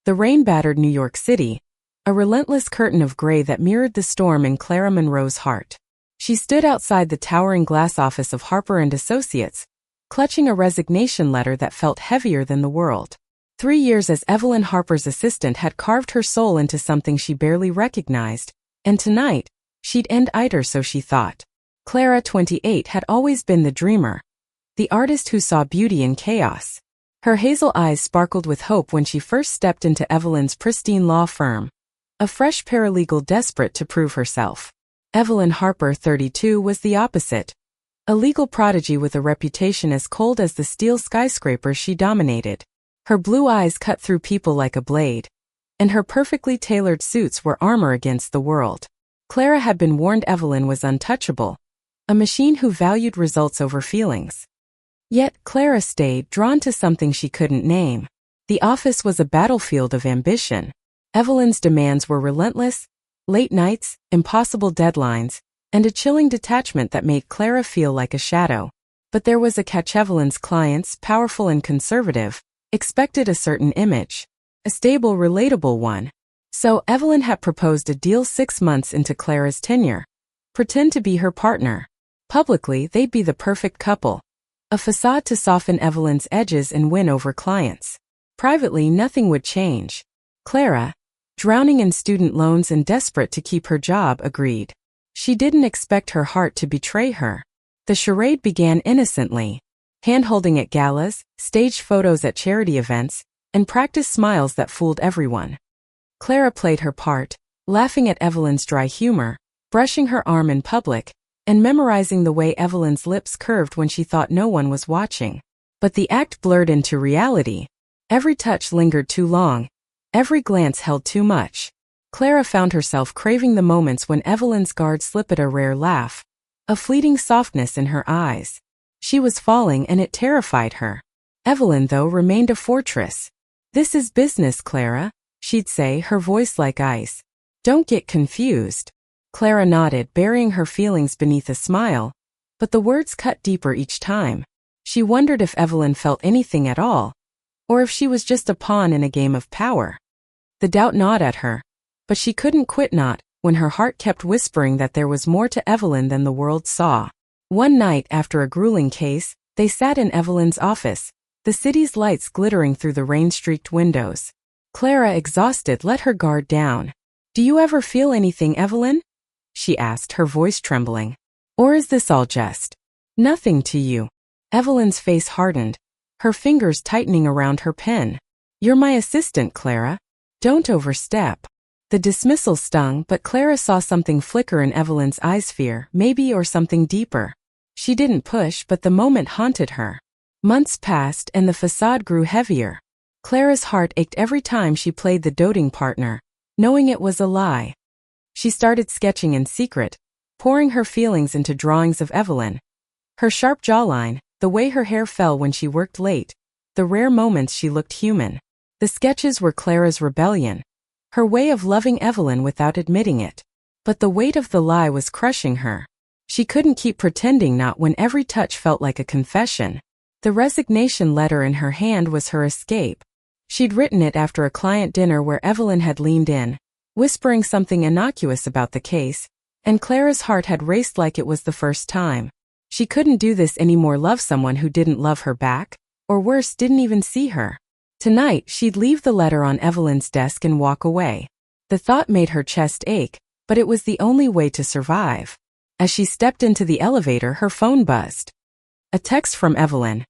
The rain battered New York City, a relentless curtain of gray that mirrored the storm in Clara Monroe's heart. She stood outside the towering glass office of Harper & Associates, clutching a resignation letter that felt heavier than the world. 3 years as Evelyn Harper's assistant had carved her soul into something she barely recognized, and tonight, she'd end either, so she thought. Clara, 28, had always been the dreamer, the artist who saw beauty in chaos. Her hazel eyes sparkled with hope when she first stepped into Evelyn's pristine law firm, a fresh paralegal desperate to prove herself. Evelyn Harper, 32, was the opposite, a legal prodigy with a reputation as cold as the steel skyscrapers she dominated. Her blue eyes cut through people like a blade, and her perfectly tailored suits were armor against the world. Clara had been warned Evelyn was untouchable, a machine who valued results over feelings. Yet Clara stayed, drawn to something she couldn't name. The office was a battlefield of ambition. Evelyn's demands were relentless, late nights, impossible deadlines, and a chilling detachment that made Clara feel like a shadow. But there was a catch. Evelyn's clients, powerful and conservative, expected a certain image, a stable, relatable one. So Evelyn had proposed a deal 6 months into Clara's tenure. Pretend to be her partner. Publicly, they'd be the perfect couple, a facade to soften Evelyn's edges and win over clients. Privately, nothing would change. Clara, drowning in student loans and desperate to keep her job, agreed. She didn't expect her heart to betray her. The charade began innocently. Hand-holding at galas, staged photos at charity events, and practiced smiles that fooled everyone. Clara played her part, laughing at Evelyn's dry humor, brushing her arm in public, and memorizing the way Evelyn's lips curved when she thought no one was watching. But the act blurred into reality. Every touch lingered too long. Every glance held too much. Clara found herself craving the moments when Evelyn's guard slipped, a rare laugh, a fleeting softness in her eyes. She was falling, and it terrified her. Evelyn, though, remained a fortress. "This is business, Clara," she'd say, her voice like ice. "Don't get confused." Clara nodded, burying her feelings beneath a smile, but the words cut deeper each time. She wondered if Evelyn felt anything at all, or if she was just a pawn in a game of power. The doubt gnawed at her, but she couldn't quit not when her heart kept whispering that there was more to Evelyn than the world saw. One night after a grueling case, they sat in Evelyn's office, the city's lights glittering through the rain-streaked windows. Clara, exhausted, let her guard down. "Do you ever feel anything, Evelyn?" she asked, her voice trembling. "Or is this all just nothing to you?" Evelyn's face hardened, her fingers tightening around her pen. "You're my assistant, Clara. Don't overstep." The dismissal stung, but Clara saw something flicker in Evelyn's eyes, fear, maybe, or something deeper. She didn't push, but the moment haunted her. Months passed, and the facade grew heavier. Clara's heart ached every time she played the doting partner, knowing it was a lie. She started sketching in secret, pouring her feelings into drawings of Evelyn. Her sharp jawline, the way her hair fell when she worked late, the rare moments she looked human. The sketches were Clara's rebellion, her way of loving Evelyn without admitting it. But the weight of the lie was crushing her. She couldn't keep pretending, not when every touch felt like a confession. The resignation letter in her hand was her escape. She'd written it after a client dinner where Evelyn had leaned in, whispering something innocuous about the case, and Clara's heart had raced like it was the first time. She couldn't do this anymore, love someone who didn't love her back, or worse, didn't even see her. Tonight, she'd leave the letter on Evelyn's desk and walk away. The thought made her chest ache, but it was the only way to survive. As she stepped into the elevator, her phone buzzed. A text from Evelyn.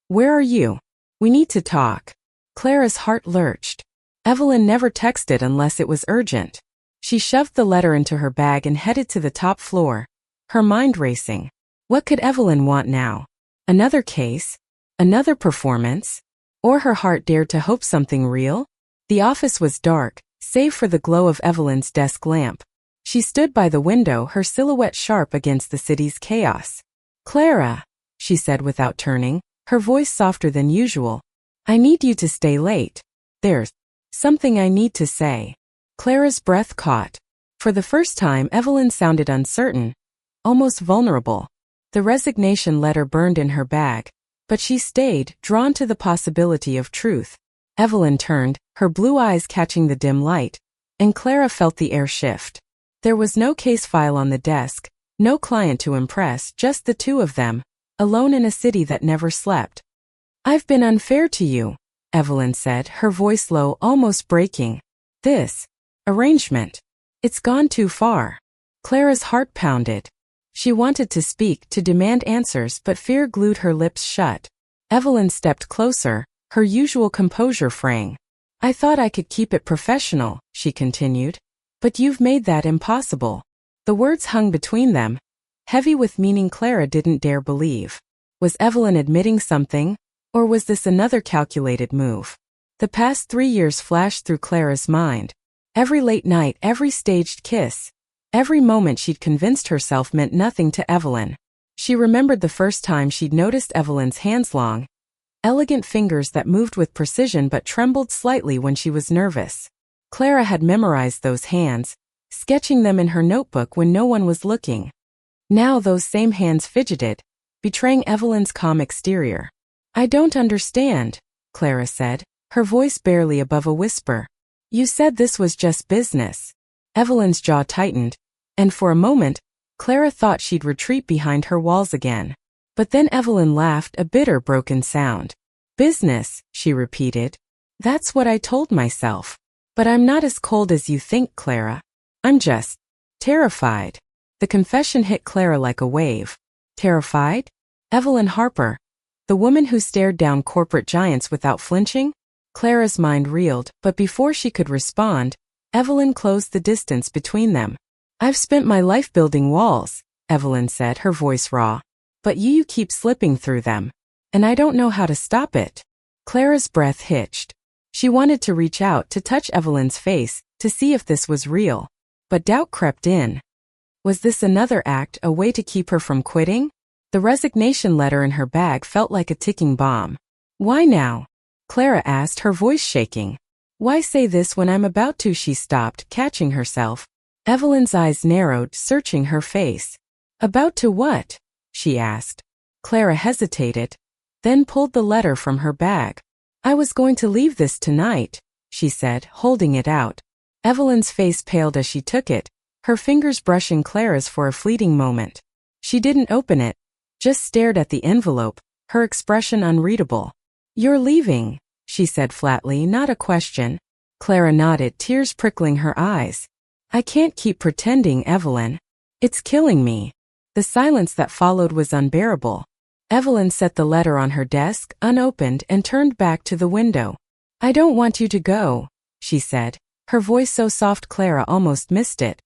"Where are you? We need to talk." Clara's heart lurched. Evelyn never texted unless it was urgent. She shoved the letter into her bag and headed to the top floor, her mind racing. What could Evelyn want now? Another case? Another performance? Or her heart dared to hope something real? The office was dark, save for the glow of Evelyn's desk lamp. She stood by the window, her silhouette sharp against the city's chaos. "Clara," she said without turning, her voice softer than usual. "I need you to stay late. There's something I need to say." Clara's breath caught. For the first time, Evelyn sounded uncertain, almost vulnerable. The resignation letter burned in her bag, but she stayed, drawn to the possibility of truth. Evelyn turned, her blue eyes catching the dim light, and Clara felt the air shift. There was no case file on the desk, no client to impress, just the two of them, alone in a city that never slept. "I've been unfair to you," Evelyn said, her voice low, almost breaking. "This arrangement, it's gone too far." Clara's heart pounded. She wanted to speak, to demand answers, but fear glued her lips shut. Evelyn stepped closer, her usual composure fraying. "I thought I could keep it professional," she continued. "But you've made that impossible." The words hung between them, heavy with meaning Clara didn't dare believe. Was Evelyn admitting something, or was this another calculated move? The past 3 years flashed through Clara's mind. Every late night, every staged kiss, every moment she'd convinced herself meant nothing to Evelyn. She remembered the first time she'd noticed Evelyn's hands, long, elegant fingers that moved with precision but trembled slightly when she was nervous. Clara had memorized those hands, sketching them in her notebook when no one was looking. Now those same hands fidgeted, betraying Evelyn's calm exterior. "I don't understand," Clara said, her voice barely above a whisper. "You said this was just business." Evelyn's jaw tightened, and for a moment, Clara thought she'd retreat behind her walls again. But then Evelyn laughed, a bitter, broken sound. "Business," she repeated. "That's what I told myself. But I'm not as cold as you think, Clara. I'm just terrified." The confession hit Clara like a wave. Terrified? Evelyn Harper, the woman who stared down corporate giants without flinching? Clara's mind reeled, but before she could respond, Evelyn closed the distance between them. "I've spent my life building walls," Evelyn said, her voice raw. "But you keep slipping through them. And I don't know how to stop it." Clara's breath hitched. She wanted to reach out, to touch Evelyn's face, to see if this was real. But doubt crept in. Was this another act, a way to keep her from quitting? The resignation letter in her bag felt like a ticking bomb. "Why now?" Clara asked, her voice shaking. "Why say this when I'm about to?" She stopped, catching herself. Evelyn's eyes narrowed, searching her face. "About to what?" she asked. Clara hesitated, then pulled the letter from her bag. "I was going to leave this tonight," she said, holding it out. Evelyn's face paled as she took it, her fingers brushing Clara's for a fleeting moment. She didn't open it, just stared at the envelope, her expression unreadable. "You're leaving," she said flatly, not a question. Clara nodded, tears prickling her eyes. "I can't keep pretending, Evelyn. It's killing me." The silence that followed was unbearable. Evelyn set the letter on her desk, unopened, and turned back to the window. "I don't want you to go," she said, her voice so soft Clara almost missed it.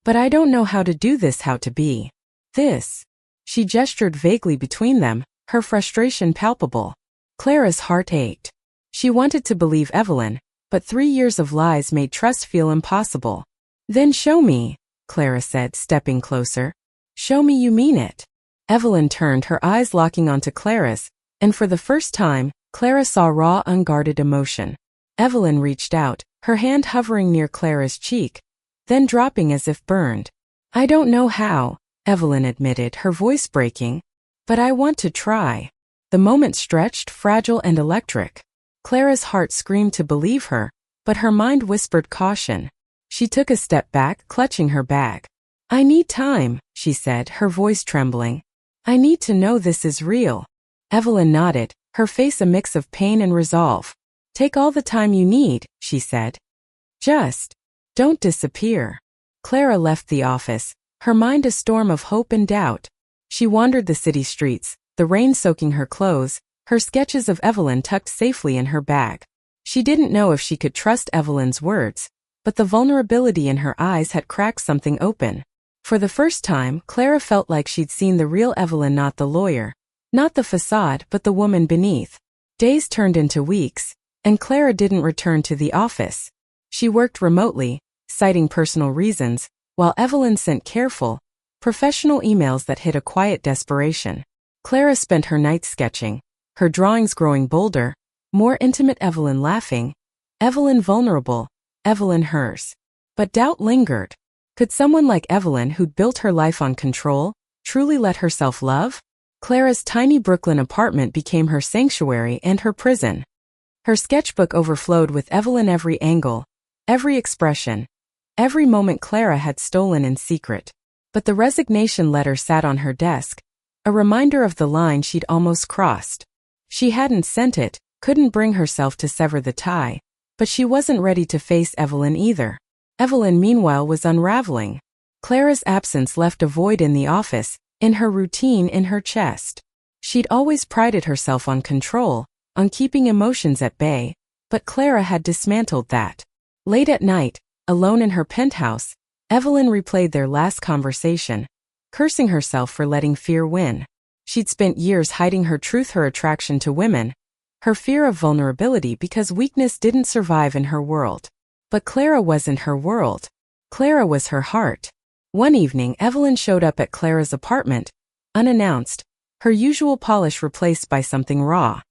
"But I don't know how to do this, how to be this." She gestured vaguely between them, her frustration palpable. Clara's heart ached. She wanted to believe Evelyn, but 3 years of lies made trust feel impossible. "Then show me," Clara said, stepping closer. "Show me you mean it." Evelyn turned, her eyes locking onto Clara's, and for the first time, Clara saw raw, unguarded emotion. Evelyn reached out, her hand hovering near Clara's cheek, then dropping as if burned. "I don't know how," Evelyn admitted, her voice breaking, "but I want to try." The moment stretched, fragile and electric. Clara's heart screamed to believe her, but her mind whispered caution. She took a step back, clutching her bag. "I need time," she said, her voice trembling. "I need to know this is real." Evelyn nodded, her face a mix of pain and resolve. "Take all the time you need," she said. "Just don't disappear." Clara left the office, her mind a storm of hope and doubt. She wandered the city streets, the rain soaking her clothes, her sketches of Evelyn tucked safely in her bag. She didn't know if she could trust Evelyn's words, but the vulnerability in her eyes had cracked something open. For the first time, Clara felt like she'd seen the real Evelyn, not the lawyer, not the facade, but the woman beneath. Days turned into weeks, and Clara didn't return to the office. She worked remotely, citing personal reasons, while Evelyn sent careful, professional emails that hid a quiet desperation. Clara spent her nights sketching, her drawings growing bolder, more intimate, Evelyn laughing, Evelyn vulnerable, Evelyn hers. But doubt lingered. Could someone like Evelyn, who'd built her life on control, truly let herself love? Clara's tiny Brooklyn apartment became her sanctuary and her prison. Her sketchbook overflowed with Evelyn, every angle, every expression, every moment Clara had stolen in secret. But the resignation letter sat on her desk, a reminder of the line she'd almost crossed. She hadn't sent it, couldn't bring herself to sever the tie, but she wasn't ready to face Evelyn either. Evelyn, meanwhile, was unraveling. Clara's absence left a void in the office, in her routine, in her chest. She'd always prided herself on control, on keeping emotions at bay, but Clara had dismantled that. Late at night, alone in her penthouse, Evelyn replayed their last conversation, cursing herself for letting fear win. She'd spent years hiding her truth, her attraction to women, her fear of vulnerability, because weakness didn't survive in her world. But Clara wasn't her world. Clara was her heart. One evening, Evelyn showed up at Clara's apartment, unannounced, her usual polish replaced by something raw.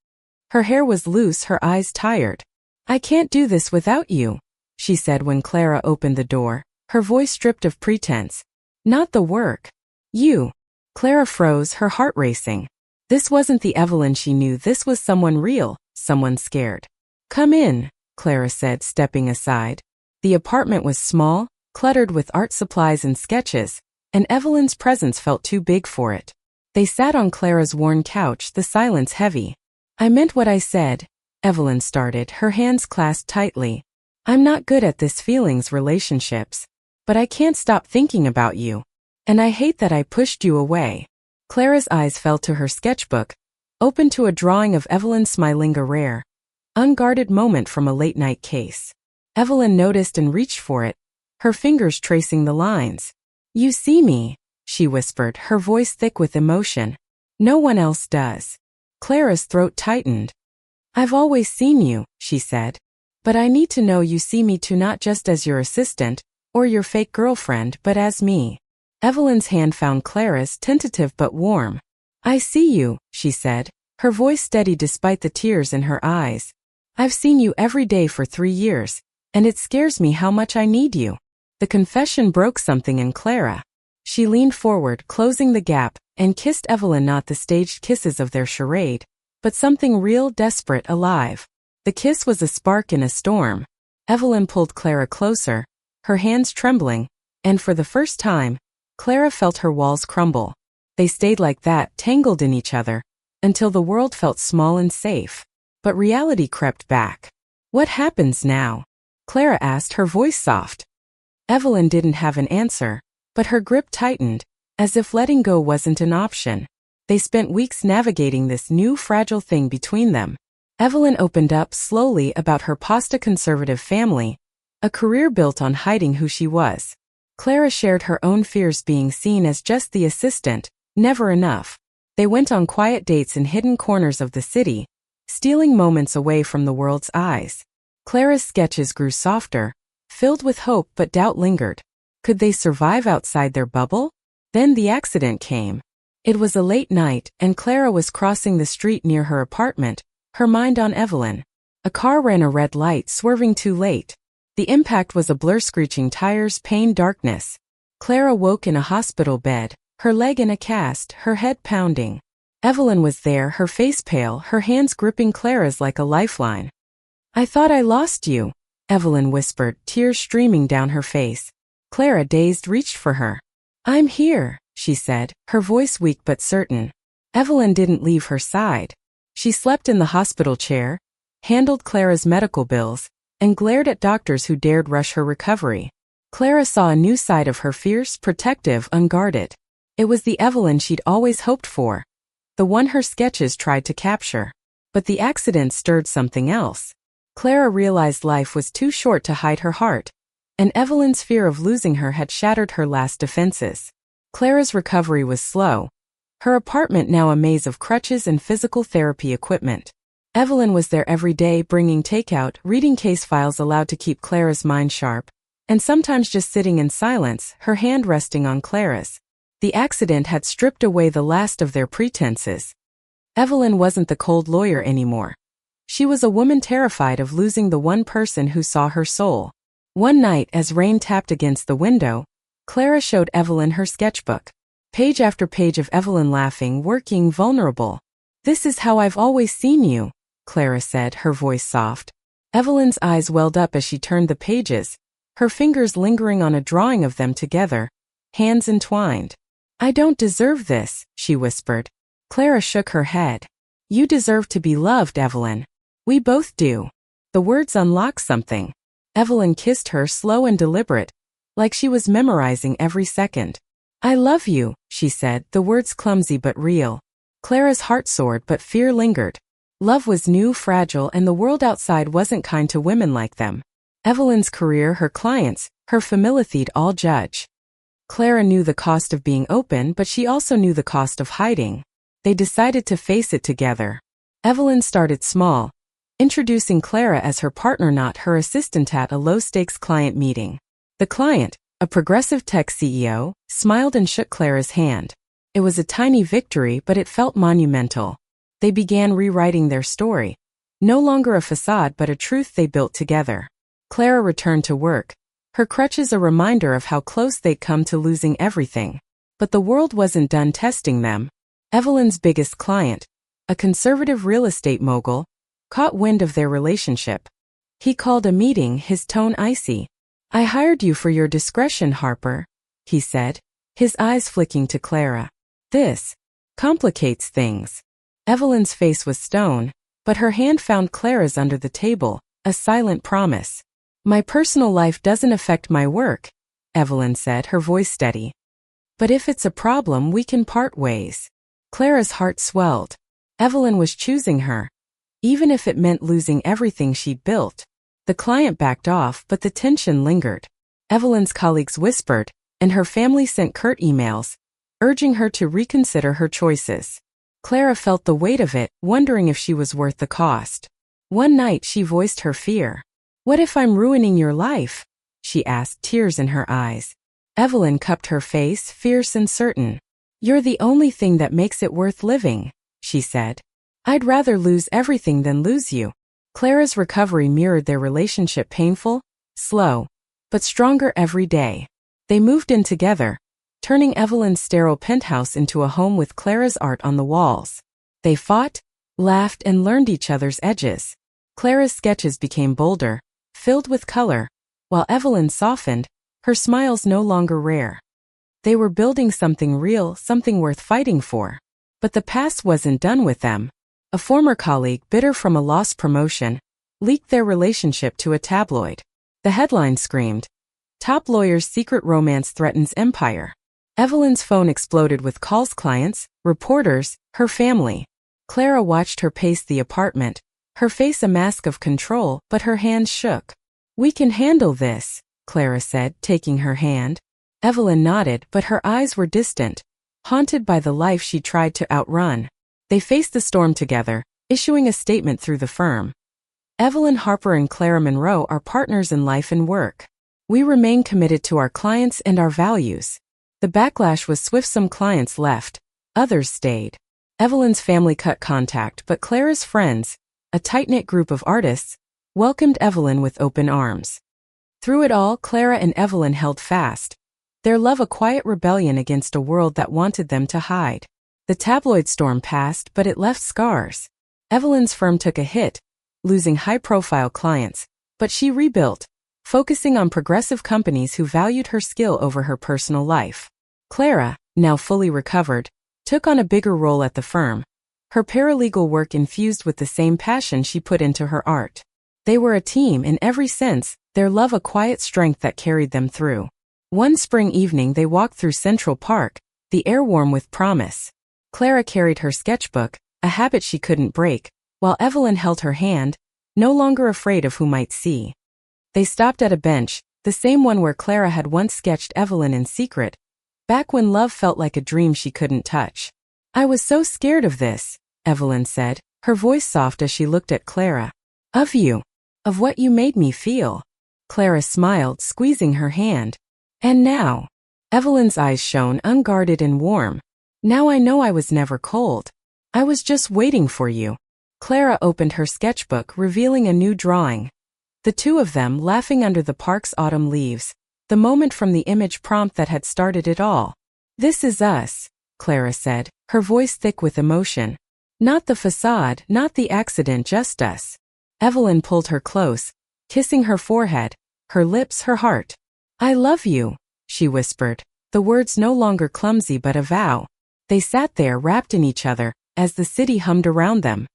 Her hair was loose, her eyes tired. "I can't do this without you," she said when Clara opened the door, her voice stripped of pretense. "Not the work. You." Clara froze, her heart racing. This wasn't the Evelyn she knew, this was someone real, someone scared. "Come in," Clara said, stepping aside. The apartment was small, cluttered with art supplies and sketches, and Evelyn's presence felt too big for it. They sat on Clara's worn couch, the silence heavy. "I meant what I said," Evelyn started, her hands clasped tightly. "I'm not good at this feelings relationships. But I can't stop thinking about you. And I hate that I pushed you away." Clara's eyes fell to her sketchbook, open to a drawing of Evelyn smiling, a rare, unguarded moment from a late-night case. Evelyn noticed and reached for it, her fingers tracing the lines. "You see me," she whispered, her voice thick with emotion. "No one else does." Clara's throat tightened. "I've always seen you," she said. "But I need to know you see me too, not just as your assistant, or your fake girlfriend, but as me." Evelyn's hand found Clara's, tentative but warm. "I see you," she said, her voice steady despite the tears in her eyes. "I've seen you every day for 3 years, and it scares me how much I need you." The confession broke something in Clara. She leaned forward, closing the gap, and kissed Evelyn, not the staged kisses of their charade, but something real, desperate, alive. The kiss was a spark in a storm. Evelyn pulled Clara closer, her hands trembling, and for the first time, Clara felt her walls crumble. They stayed like that, tangled in each other, until the world felt small and safe. But reality crept back. "What happens now?" Clara asked, her voice soft. Evelyn didn't have an answer, but her grip tightened, as if letting go wasn't an option. They spent weeks navigating this new fragile thing between them. Evelyn opened up slowly about her pasta-conservative family, a career built on hiding who she was. Clara shared her own fears, being seen as just the assistant, never enough. They went on quiet dates in hidden corners of the city, stealing moments away from the world's eyes. Clara's sketches grew softer, filled with hope, but doubt lingered. Could they survive outside their bubble? Then the accident came. It was a late night, and Clara was crossing the street near her apartment, her mind on Evelyn. A car ran a red light, swerving too late. The impact was a blur, screeching tires, pain, darkness. Clara woke in a hospital bed, her leg in a cast, her head pounding. Evelyn was there, her face pale, her hands gripping Clara's like a lifeline. "I thought I lost you," Evelyn whispered, tears streaming down her face. Clara, dazed, reached for her. "I'm here," she said, her voice weak but certain. Evelyn didn't leave her side. She slept in the hospital chair, handled Clara's medical bills, and glared at doctors who dared rush her recovery. Clara saw a new side of her, fierce, protective, unguarded. It was the Evelyn she'd always hoped for, the one her sketches tried to capture. But the accident stirred something else. Clara realized life was too short to hide her heart, and Evelyn's fear of losing her had shattered her last defenses. Clara's recovery was slow, her apartment now a maze of crutches and physical therapy equipment. Evelyn was there every day, bringing takeout, reading case files aloud to keep Clara's mind sharp, and sometimes just sitting in silence, her hand resting on Clara's. The accident had stripped away the last of their pretenses. Evelyn wasn't the cold lawyer anymore. She was a woman terrified of losing the one person who saw her soul. One night, as rain tapped against the window, Clara showed Evelyn her sketchbook. Page after page of Evelyn laughing, working, vulnerable. "This is how I've always seen you," Clara said, her voice soft. Evelyn's eyes welled up as she turned the pages, her fingers lingering on a drawing of them together, hands entwined. I don't deserve this, she whispered. Clara shook her head. You deserve to be loved, Evelyn. We both do. The words unlocked something. Evelyn kissed her, slow and deliberate, like she was memorizing every second. I love you, she said, the words clumsy but real. Clara's heart soared, but fear lingered. Love was new, fragile, and the world outside wasn't kind to women like them. Evelyn's career, her clients, her familiarity all judge. Clara knew the cost of being open, but she also knew the cost of hiding. They decided to face it together. Evelyn started small, introducing Clara as her partner, not her assistant, at a low-stakes client meeting. The client, a progressive tech CEO, smiled and shook Clara's hand. It was a tiny victory, but it felt monumental. They began rewriting their story. No longer a facade, but a truth they built together. Clara returned to work, her crutches a reminder of how close they'd come to losing everything. But the world wasn't done testing them. Evelyn's biggest client, a conservative real estate mogul, caught wind of their relationship. He called a meeting, his tone icy. I hired you for your discretion, Harper, he said, his eyes flicking to Clara. This complicates things. Evelyn's face was stone, but her hand found Clara's under the table, a silent promise. My personal life doesn't affect my work, Evelyn said, her voice steady. But if it's a problem, we can part ways. Clara's heart swelled. Evelyn was choosing her, even if it meant losing everything she'd built. The client backed off, but the tension lingered. Evelyn's colleagues whispered, and her family sent curt emails, urging her to reconsider her choices. Clara felt the weight of it, wondering if she was worth the cost. One night she voiced her fear. What if I'm ruining your life? She asked, tears in her eyes. Evelyn cupped her face, fierce and certain. You're the only thing that makes it worth living, she said. I'd rather lose everything than lose you. Clara's recovery mirrored their relationship, painful, slow, but stronger every day. They moved in together, turning Evelyn's sterile penthouse into a home with Clara's art on the walls. They fought, laughed, and learned each other's edges. Clara's sketches became bolder, filled with color, while Evelyn softened, her smiles no longer rare. They were building something real, something worth fighting for. But the past wasn't done with them. A former colleague, bitter from a lost promotion, leaked their relationship to a tabloid. The headline screamed, Top Lawyer's Secret Romance Threatens Empire. Evelyn's phone exploded with calls, clients, reporters, her family. Clara watched her pace the apartment, her face a mask of control, but her hands shook. We can handle this, Clara said, taking her hand. Evelyn nodded, but her eyes were distant, haunted by the life she tried to outrun. They faced the storm together, issuing a statement through the firm. Evelyn Harper and Clara Monroe are partners in life and work. We remain committed to our clients and our values. The backlash was swift. Some clients left, others stayed. Evelyn's family cut contact, but Clara's friends, a tight-knit group of artists, welcomed Evelyn with open arms. Through it all, Clara and Evelyn held fast, their love a quiet rebellion against a world that wanted them to hide. The tabloid storm passed, but it left scars. Evelyn's firm took a hit, losing high-profile clients, but she rebuilt, focusing on progressive companies who valued her skill over her personal life. Clara, now fully recovered, took on a bigger role at the firm, her paralegal work infused with the same passion she put into her art. They were a team in every sense, their love a quiet strength that carried them through. One spring evening they walked through Central Park, the air warm with promise. Clara carried her sketchbook, a habit she couldn't break, while Evelyn held her hand, no longer afraid of who might see. They stopped at a bench, the same one where Clara had once sketched Evelyn in secret, back when love felt like a dream she couldn't touch. I was so scared of this, Evelyn said, her voice soft as she looked at Clara. Of you. Of what you made me feel. Clara smiled, squeezing her hand. And now? Evelyn's eyes shone, unguarded and warm. Now I know I was never cold. I was just waiting for you. Clara opened her sketchbook, revealing a new drawing. The two of them laughing under the park's autumn leaves, the moment from the image prompt that had started it all. This is us, Clara said, her voice thick with emotion. Not the facade, not the accident, just us. Evelyn pulled her close, kissing her forehead, her lips, her heart. I love you, she whispered, the words no longer clumsy but a vow. They sat there wrapped in each other, as the city hummed around them.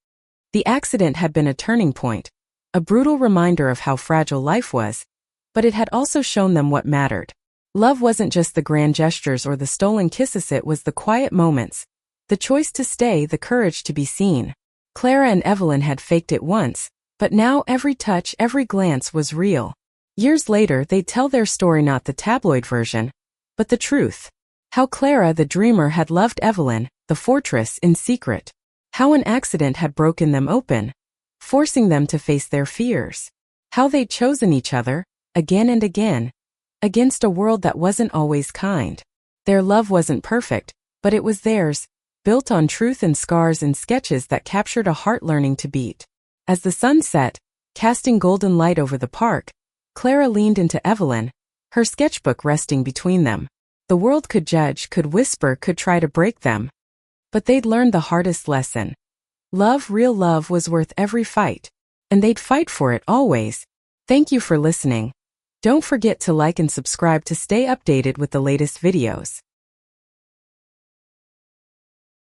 The accident had been a turning point, a brutal reminder of how fragile life was, but it had also shown them what mattered. Love wasn't just the grand gestures or the stolen kisses, it was the quiet moments, the choice to stay, the courage to be seen. Clara and Evelyn had faked it once, but now every touch, every glance was real. Years later, they'd tell their story, not the tabloid version, but the truth. How Clara, the dreamer, had loved Evelyn, the fortress, in secret. How an accident had broken them open, forcing them to face their fears. How they'd chosen each other, again and again, against a world that wasn't always kind. Their love wasn't perfect, but it was theirs, built on truth and scars and sketches that captured a heart learning to beat. As the sun set, casting golden light over the park, Clara leaned into Evelyn, her sketchbook resting between them. The world could judge, could whisper, could try to break them. But they'd learned the hardest lesson. Love, real love, was worth every fight. And they'd fight for it always. Thank you for listening. Don't forget to like and subscribe to stay updated with the latest videos.